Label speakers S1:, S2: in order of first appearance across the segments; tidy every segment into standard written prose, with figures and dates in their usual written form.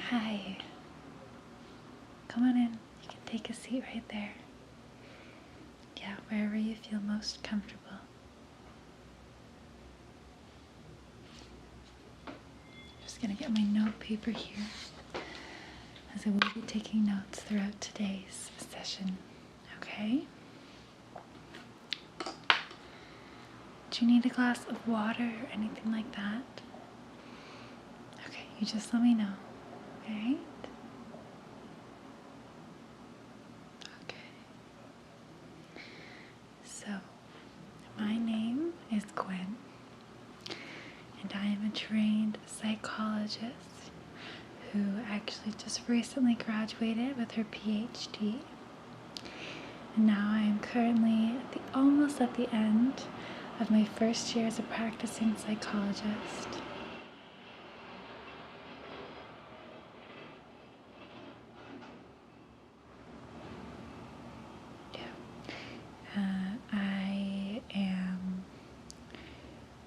S1: Hi. Come on in. You can take a seat right there. Yeah, wherever you feel most comfortable. Just gonna get my note paper here, as I will be taking notes throughout today's session. Okay? Do you need a glass of water or anything like that? Okay, you just let me know. Alright? Okay. So, my name is Gwen, and I am a trained psychologist who actually just recently graduated with her PhD. And now I am currently almost at the end of my first year as a practicing psychologist.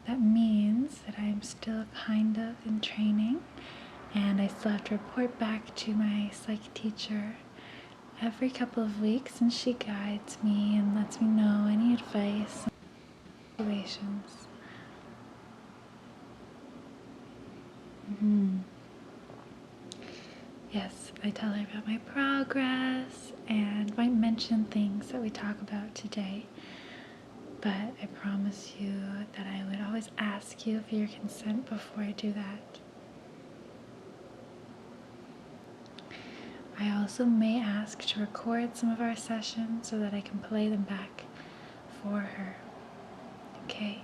S1: That means that I am still kind of in training, and I still have to report back to my psych teacher every couple of weeks, and she guides me and lets me know any advice on situations. Yes, I tell her about my progress and might mention things that we talk about today. But I promise you that I would always ask you for your consent before I do that. I also may ask to record some of our sessions so that I can play them back for her. Okay?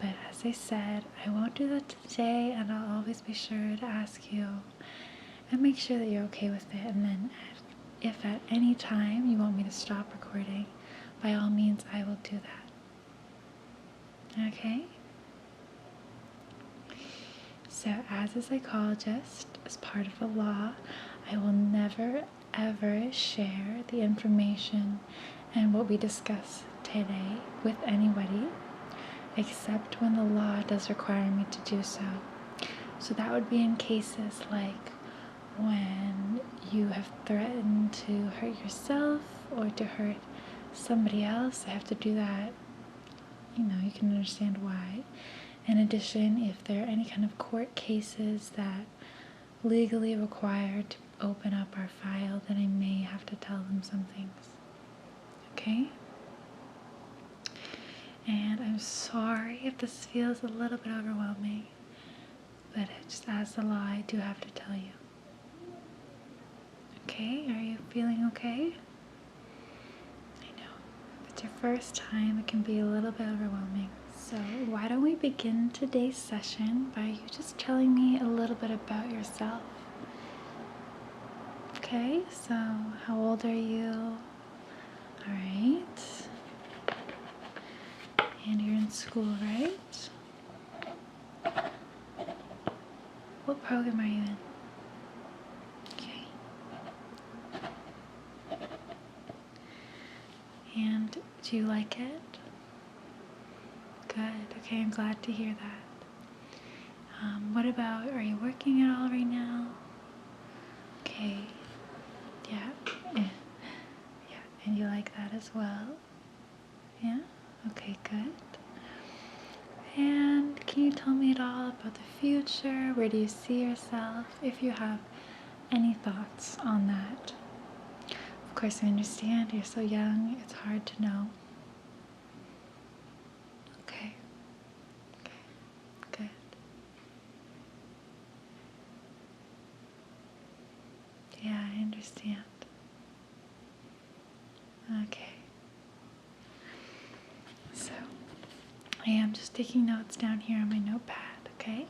S1: But as I said, I won't do that today, and I'll always be sure to ask you and make sure that you're okay with it. And then if at any time you want me to stop recording, by all means I will do that. Okay? So as a psychologist, as part of the law, I will never ever share the information and what we discuss today with anybody, except when the law does require me to do so. So that would be in cases like when you have threatened to hurt yourself or to hurt somebody else. I have to do that. You can understand why. In addition, if there are any kind of court cases that legally require to open up our file, then I may have to tell them some things. Okay? And I'm sorry if this feels a little bit overwhelming, but just as the law, I do have to tell you. Okay? Are you feeling okay? I know. If it's your first time, it can be a little bit overwhelming. So why don't we begin today's session by you just telling me a little bit about yourself. Okay, so how old are you? Alright. And you're in school, right? What program are you in? Okay. And do you like it? Good. Okay, I'm glad to hear that. What about, are you working at all right now? Okay. Yeah. And you like that as well? Yeah? Okay, good. And can you tell me at all about the future? Where do you see yourself? If you have any thoughts on that. Of course, I understand you're so young, it's hard to know. Okay. Good. Yeah, I understand. Okay. So, I am just taking notes down here on my notepad, okay?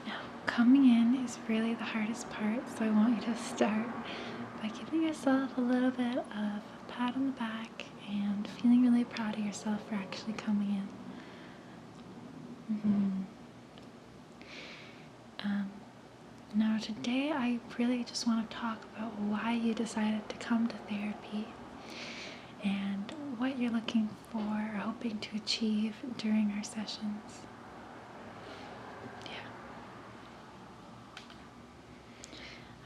S1: Now, coming in is really the hardest part, so I want you to start by giving yourself a little bit of a pat on the back and feeling really proud of yourself for actually coming in. Now today I really just want to talk about why you decided to come to therapy and what you're looking for or hoping to achieve during our sessions? Yeah.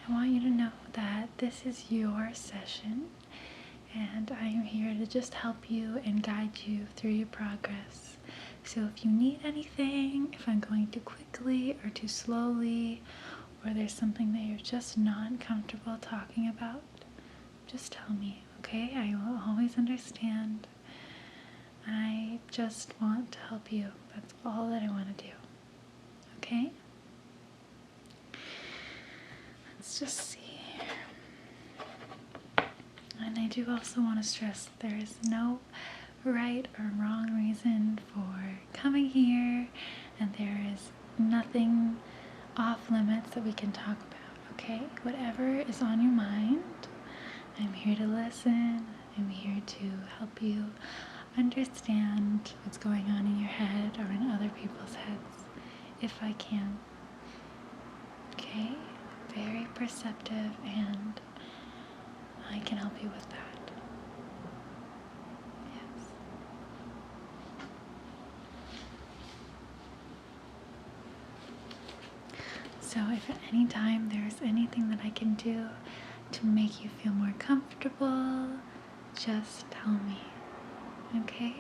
S1: I want you to know that this is your session, and I am here to just help you and guide you through your progress. So if you need anything, if I'm going too quickly or too slowly, or there's something that you're just not comfortable talking about, just tell me, okay? I will always understand. I just want to help you. That's all that I want to do, okay? Let's just see. And I do also want to stress there is no right or wrong reason for coming here, and there is nothing off limits that we can talk about, okay? Whatever is on your mind, I'm here to listen. I'm here to help you understand what's going on in your head or in other people's heads, if I can. Okay? Very perceptive, and I can help you with that. Yes. So if at any time there's anything that I can do to make you feel more comfortable, just tell me, okay?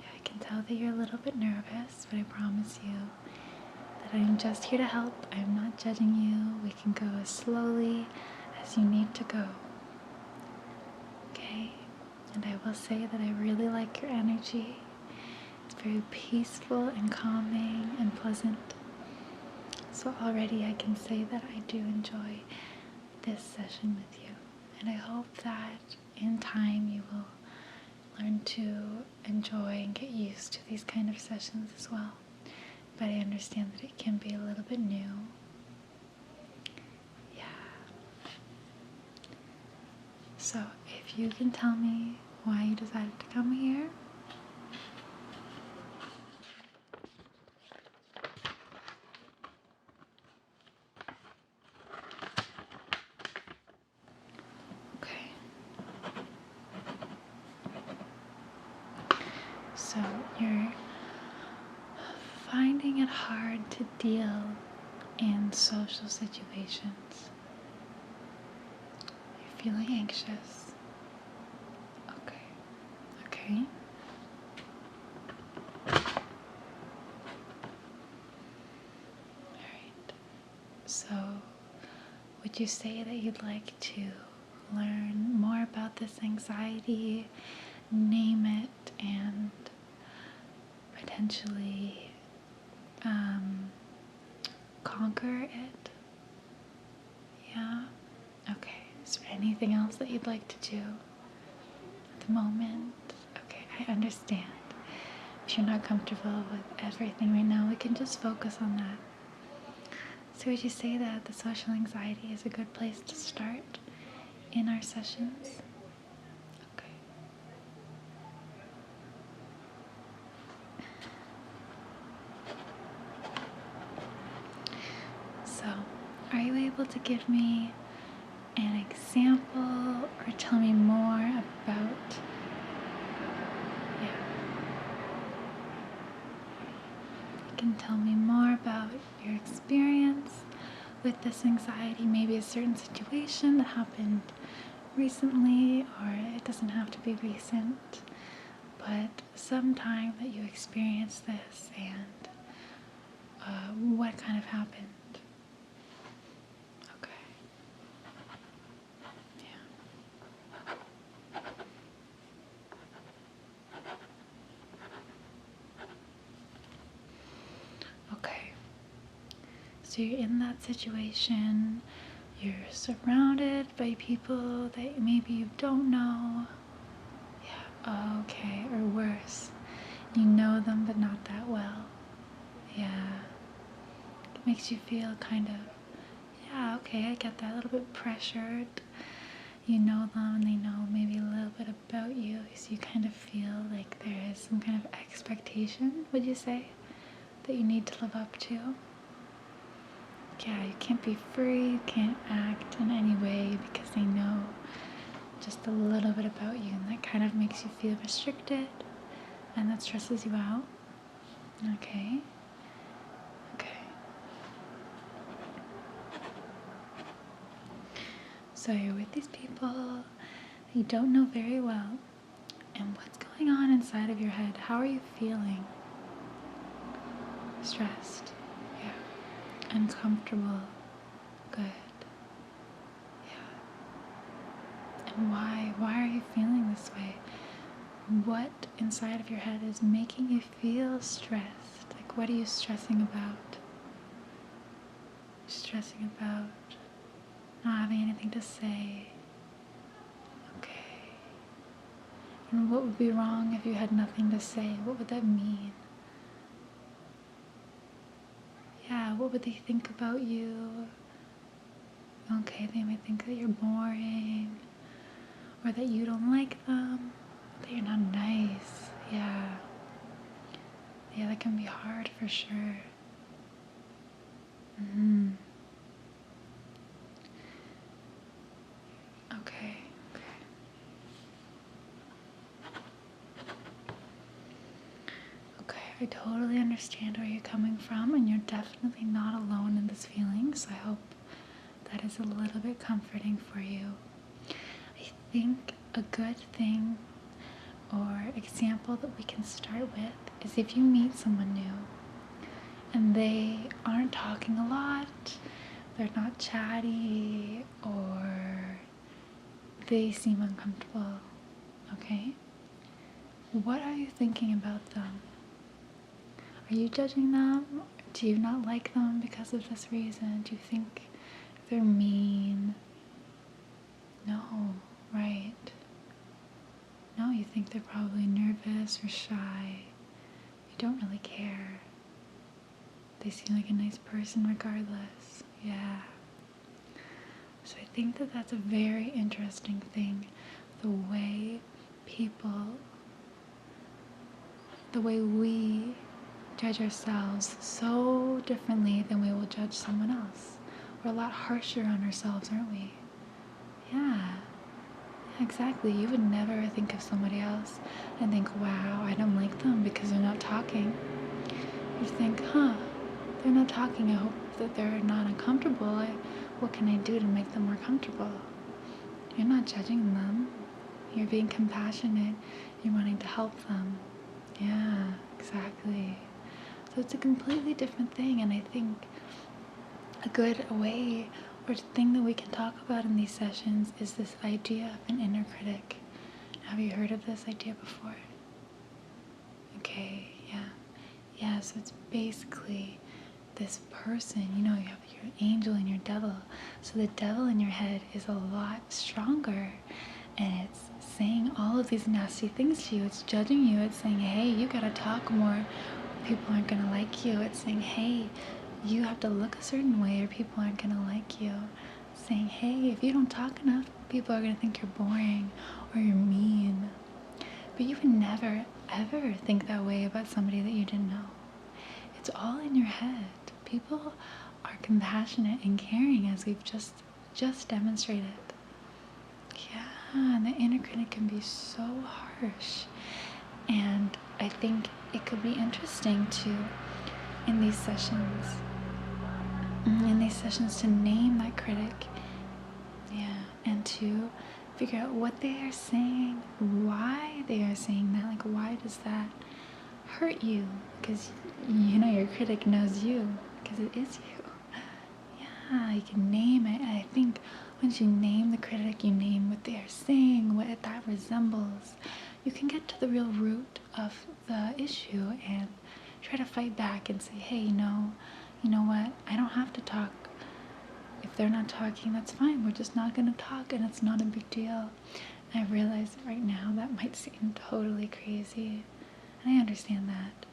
S1: I can tell that you're a little bit nervous, but I promise you that I'm just here to help. I'm not judging you. We can go as slowly as you need to go, okay? And I will say that I really like your energy. It's very peaceful and calming and pleasant. So already I can say that I do enjoy this session with you. And I hope that in time you will learn to enjoy and get used to these kind of sessions as well. But I understand that it can be a little bit new. Yeah. So if you can tell me why you decided to come here. Okay. So you're finding it hard to deal in social situations. You're feeling anxious. Okay. Okay. Alright. So would you say that you'd like to learn more about this anxiety, name it, and potentially conquer it? Yeah? Okay. Is there anything else that you'd like to do at the moment? Okay, I understand. If you're not comfortable with everything right now, we can just focus on that. So would you say that the social anxiety is a good place to start in our sessions? Okay. So, are you able to give me an example or tell me more about, you can tell me more about your experience with this anxiety, maybe a certain situation that happened recently, or it doesn't have to be recent, but sometime that you experienced this, and what kind of happened. Okay. Yeah. Okay. So you're in that situation, you're surrounded by people that maybe you don't know. Yeah, okay, or worse, you know them but not that well. Yeah, it makes you feel kind of, yeah, okay, I get that, a little bit pressured. You know them and they know maybe a little bit about you, so you kind of feel like there is some kind of expectation, would you say, that you need to live up to? Yeah, you can't be free, you can't act in any way because they know just a little bit about you and that kind of makes you feel restricted and that stresses you out. Okay. Okay. So you're with these people that you don't know very well, and what's going on inside of your head? How are you feeling? Stressed. Yeah. Uncomfortable. Good. Yeah. And why? Why are you feeling this way? What inside of your head is making you feel stressed? Like, what are you stressing about? Stressing about not having anything to say. Okay. And what would be wrong if you had nothing to say? What would that mean? Yeah, what would they think about you? Okay, they might think that you're boring, or that you don't like them, that you're not nice. Yeah. Yeah, that can be hard for sure. Okay. Okay, I totally understand where you're coming from, and you're definitely not alone in this feeling, so I hope that is a little bit comforting for you. I think a good thing or example that we can start with is if you meet someone new and they aren't talking a lot, they're not chatty, or they seem uncomfortable, okay? What are you thinking about them? Are you judging them? Do you not like them because of this reason? Do you think they're mean? No, right? No, you think they're probably nervous or shy. You don't really care. They seem like a nice person regardless. Yeah. So I think that that's a very interesting thing. The way we judge ourselves so differently than we will judge someone else. We're a lot harsher on ourselves, aren't we? Yeah. Exactly. You would never think of somebody else and think, wow, I don't like them because they're not talking. You think, they're not talking. I hope that they're not uncomfortable. What can I do to make them more comfortable? You're not judging them. You're being compassionate. You're wanting to help them. Yeah, exactly. So it's a completely different thing, and I think a good way or thing that we can talk about in these sessions is this idea of an inner critic. Have you heard of this idea before? Okay, yeah. Yeah, so it's basically this person, you have your angel and your devil. So the devil in your head is a lot stronger, and it's saying all of these nasty things to you. It's judging you. It's saying, hey, you gotta talk more. People aren't gonna like you. It's saying, hey, you have to look a certain way or people aren't gonna like you. It's saying, hey, if you don't talk enough, people are gonna think you're boring or you're mean. But you would never, ever think that way about somebody that you didn't know. It's all in your head. People are compassionate and caring, as we've just demonstrated. Yeah, and the inner critic can be so harsh. And I think it could be interesting to, in these sessions, to name that critic. Yeah, and to figure out what they are saying, why they are saying that. Like, why does that hurt you? Because your critic knows you, because it is you. Yeah, you can name it. And I think once you name the critic, you name what they are saying, what that resembles, you can get to the real root of the issue and try to fight back and say, hey, you know what? I don't have to talk. If they're not talking, that's fine. We're just not going to talk, and it's not a big deal. And I realize right now that might seem totally crazy, and I understand that.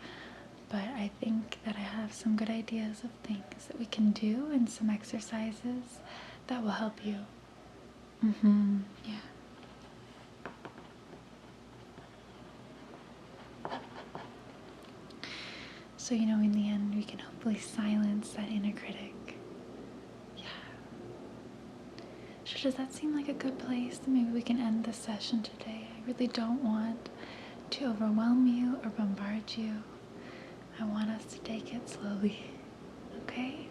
S1: But I think that I have some good ideas of things that we can do and some exercises that will help you. Yeah. So, in the end, we can hopefully silence that inner critic. Yeah. So does that seem like a good place? Maybe we can end this session today. I really don't want to overwhelm you or bombard you. I want us to take it slowly, okay?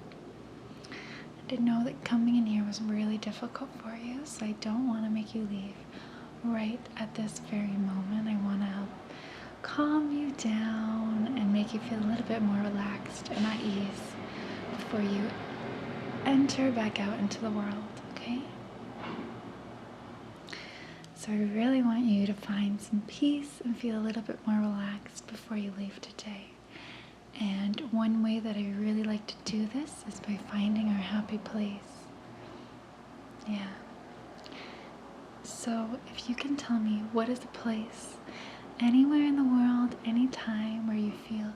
S1: I did know that coming in here was really difficult for you, so I don't want to make you leave right at this very moment. I want to help calm you down and make you feel a little bit more relaxed and at ease before you enter back out into the world, okay? So I really want you to find some peace and feel a little bit more relaxed before you leave today. And one way that I really like to do this is by finding our happy place. Yeah. So if you can tell me, what is a place anywhere in the world, anytime, where you feel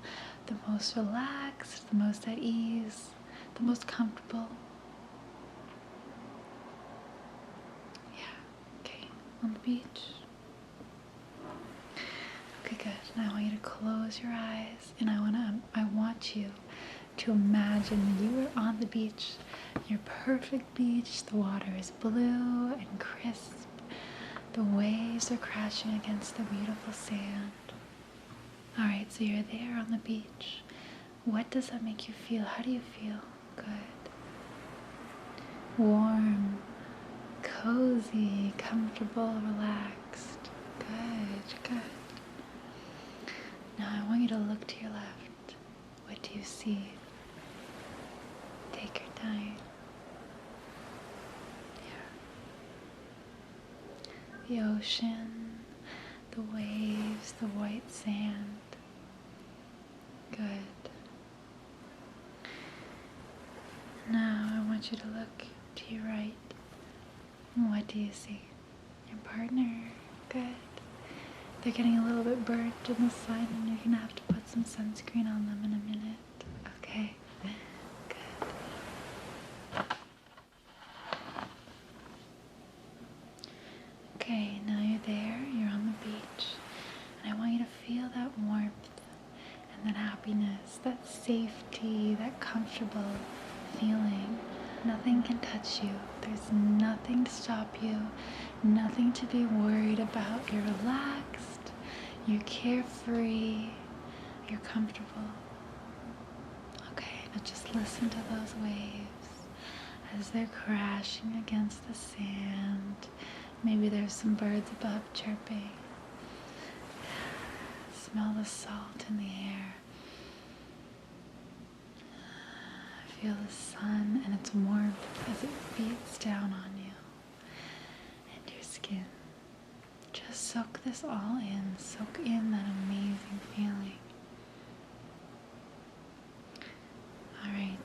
S1: the most relaxed, the most at ease, the most comfortable? Yeah, okay, on the beach. Okay, good. Now I want you to close your eyes, and I want you to imagine you are on the beach, your perfect beach. The water is blue and crisp. The waves are crashing against the beautiful sand. All right, so you're there on the beach. What does that make you feel? How do you feel? Good. Warm, cozy, comfortable, relaxed. Good, good. Now I want you to look to your left. What do you see? Take your time. The ocean, the waves, the white sand. Good. Now I want you to look to your right. What do you see? Your partner. Good. They're getting a little bit burnt in the sun, and you're gonna have to put some sunscreen on them in a minute. Okay. Good. Okay, now you're there, you're on the beach, and I want you to feel that warmth and that happiness, that safety, that comfortable feeling. Nothing can touch you. There's nothing to stop you, nothing to be worried about. You're relaxed, you're carefree, you're comfortable. Okay, now just listen to those waves as they're crashing against the sand. Maybe there's some birds above chirping. Smell the salt in the air. Feel the sun and its warmth as it beats down on you and your skin. Just soak this all in. Soak in that amazing feeling. Alright.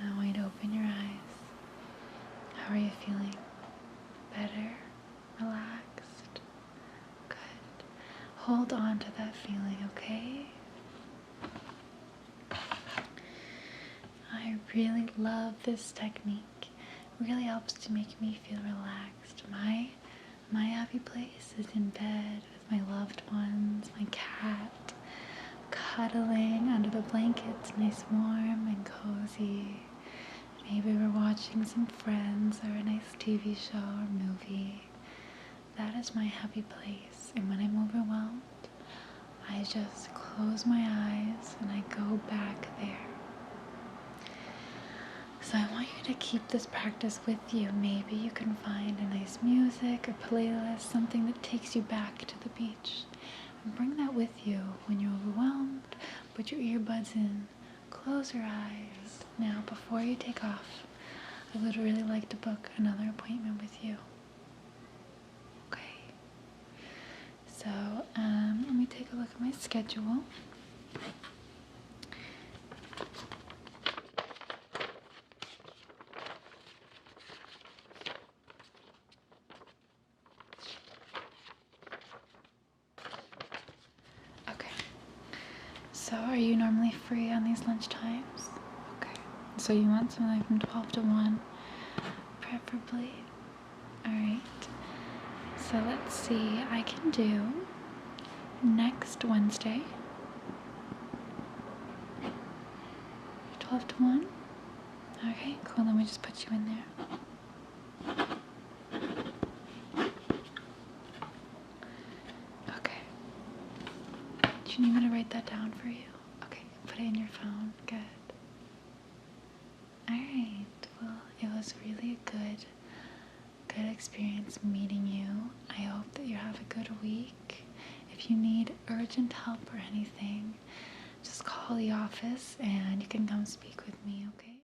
S1: Now I want you to open your eyes. How are you feeling? Better? Relaxed? Good. Hold on to that feeling, okay? I really love this technique. It really helps to make me feel relaxed. My happy place is in bed with my loved ones, my cat, cuddling under the blankets, nice warm and cozy. Maybe we're watching some Friends or a nice TV show or movie. That is my happy place. And when I'm overwhelmed, I just close my eyes and I go back there. So I want you to keep this practice with you. Maybe you can find a nice music or playlist, something that takes you back to the beach. And bring that with you when you're overwhelmed. Put your earbuds in. Close your eyes. Now, before you take off, I would really like to book another appointment with you. Okay. So, let me take a look at my schedule. So are you normally free on these lunch times? Okay. So you want something from 12 to 1, preferably? Alright. So let's see. I can do next Wednesday. 12 to 1? Okay, cool. Let me just put you in there. Do you need me to write that down for you? Okay, put it in your phone. Good. Alright, well, it was really a good experience meeting you. I hope that you have a good week. If you need urgent help or anything, just call the office and you can come speak with me, okay?